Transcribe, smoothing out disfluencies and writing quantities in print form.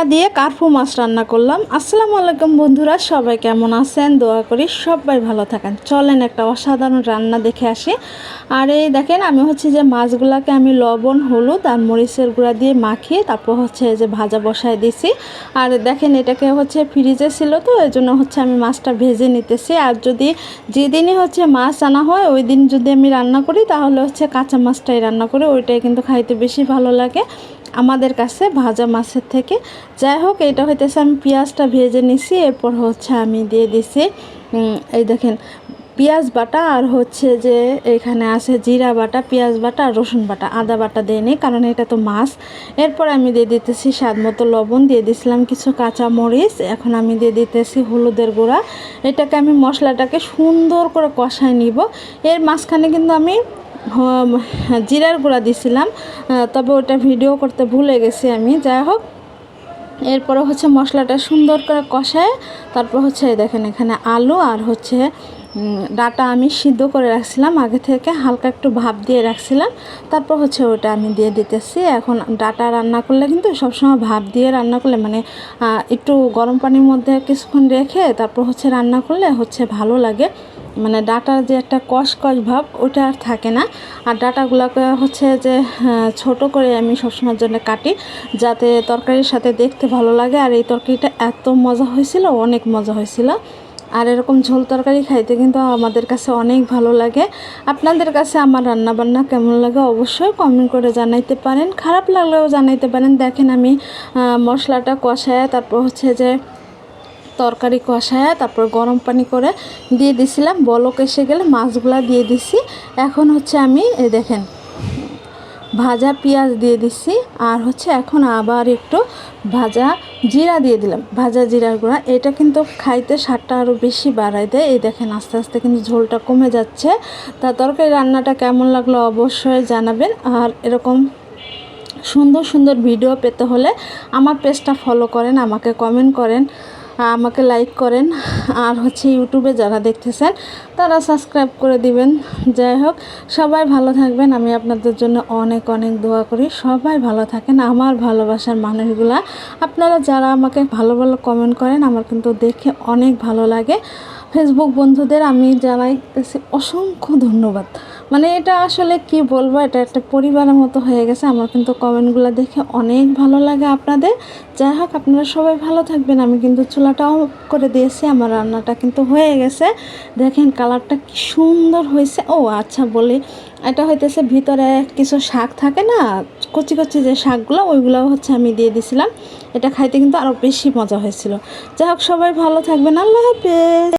দিয়ে কার্পু মাছ রান্না করলাম। আসসালামু আলাইকুম বন্ধুরা, সবাই কেমন আছেন? দোয়া করি সবাই ভালো থাকেন। চলেন একটা অসাধারণ রান্না দেখে আসি। আর এই দেখেন, আমি যে মাছগুলোকে আমি লবণ, হলুদ আর মরিচের গুঁড়া দিয়ে মাখিয়ে তারপর যে ভাজা বসায় দিছি। আর দেখেন, এটাকে ফ্রিজে ছিল, তো এই জন্য আমি মাছটা ভেজে নিতেছি। আর যদি যেদিনই মাছ আনা হয় ওই দিন যদি আমি রান্না করি, তাহলে কাঁচা মাছটাই রান্না করি, ওইটাই কিন্তু খাইতে বেশি ভালো লাগে আমাদের কাছে ভাজা মাছের থেকে। যাই হোক, এটা আমি পেঁয়াজটা ভেজে নিছি। এরপর আমি দিয়ে দিছি এই দেখেন পেঁয়াজ বাটা, আর যে এখানে আছে জিরা বাটা, পেঁয়াজ বাটা আর রসুন বাটা, আদা বাটা দিইনি কারণ এটা তো মাছ। এরপর আমি দিয়ে দিতেছি স্বাদ মতো লবণ, দিয়ে দিছিলাম কিছু কাঁচা মরিচ। এখন আমি দিয়ে দিতেছি হলুদের গুঁড়া। এটাকে আমি মশলাটাকে সুন্দর করে কষায় নিব। এর মাঝখানে কিন্তু আমি জিরার গুঁড়া দিছিলাম, তবে ওটা ভিডিও করতে ভুলে গেছি আমি। যাই হোক, এরপরে মশলাটা সুন্দর করে কষায় তারপর দেখেন এখানে আলু আর ডাটা আমি সিদ্ধ করে রাখছিলাম আগে থেকে, হালকা একটু ভাপ দিয়ে রাখছিলাম। তারপর ওটা আমি দিয়ে দিতেছি। এখন ডাটা রান্না করলে কিন্তু সবসময় ভাপ দিয়ে রান্না করলে মানে একটু গরম পানির মধ্যে কিছুক্ষণ রেখে তারপর রান্না করলে ভালো লাগে। মানে ডাটার যে একটা কষ ভাব ওটা আর থাকে না। আর ডাটাগুলোকে যে ছোট করে আমি সবসময়ের জন্য কাটি, যাতে তরকারির সাথে দেখতে ভালো লাগে। আর এই তরকারিটা এত মজা হয়েছিল, অনেক মজা হয়েছিল। আর এরকম ঝোল তরকারি খাইতে কিন্তু আমাদের কাছে অনেক ভালো লাগে। আপনাদের কাছে আমার রান্নাবান্না কেমন লাগে অবশ্যই কমেন্ট করে জানাইতে পারেন, খারাপ লাগলেও জানাইতে পারেন। দেখেন, আমি মশলাটা কষায় তারপর যে তরকারি কষায় তারপর গরম পানি করে দিয়ে দিছিলাম। বলক এসে গেলে মাছগুলা দিয়ে দিছি। এখন আমি দেখেন ভাজা পেঁয়াজ দিয়ে দিছি। আর এখন আবার একটু ভাজা জিরা দিয়ে দিলাম, ভাজা জিরার গুঁড়া। এটা কিন্তু খাইতে স্বাদটা আরও বেশি বাড়ায় দেয়। এই দেখেন আস্তে আস্তে কিন্তু ঝোলটা কমে যাচ্ছে। তা তরকারি রান্নাটা কেমন লাগলো অবশ্যই জানাবেন। আর এরকম সুন্দর সুন্দর ভিডিও পেতে হলে আমার পেজটা ফলো করেন, আমাকে কমেন্ট করেন, আমাকে লাইক করেন। আর ইউটিউবে যারা দেখতেছেন তারা সাবস্ক্রাইব করে দিবেন। যাই হোক, সবাই ভালো থাকবেন। আমি আপনাদের জন্য অনেক অনেক দোয়া করি, সবাই ভালো থাকেন। আমার ভালোবাসার মানুষগুলা, আপনারা যারা আমাকে ভালো ভালো কমেন্ট করেন, আমার কিন্তু দেখে অনেক ভালো লাগে। ফেসবুক বন্ধুদের আমি জানাইতেছি অসংখ্য ধন্যবাদ। মানে এটা আসলে কি বলবো, এটা একটা পরিবারের মতো হয়ে গেছে। আমার কিন্তু কমেন্টগুলো দেখে অনেক ভালো লাগে আপনাদের। যাই হোক, আপনারা সবাই ভালো থাকবেন। আমি কিন্তু চুলাটাও করে দিয়েছি, আমার রান্নাটা কিন্তু হয়ে গেছে। দেখেন কালারটা কি সুন্দর হয়েছে। ও আচ্ছা বলি, এটা ভিতরে কিছু শাক থাকে না, কচি কচি যে শাকগুলো, ওইগুলো আমি দিয়ে দিছিলাম। এটা খাইতে কিন্তু আরও বেশি মজা হয়েছিল। যাই হোক, সবাই ভালো থাকবেন। আল্লাহ হাফেজ।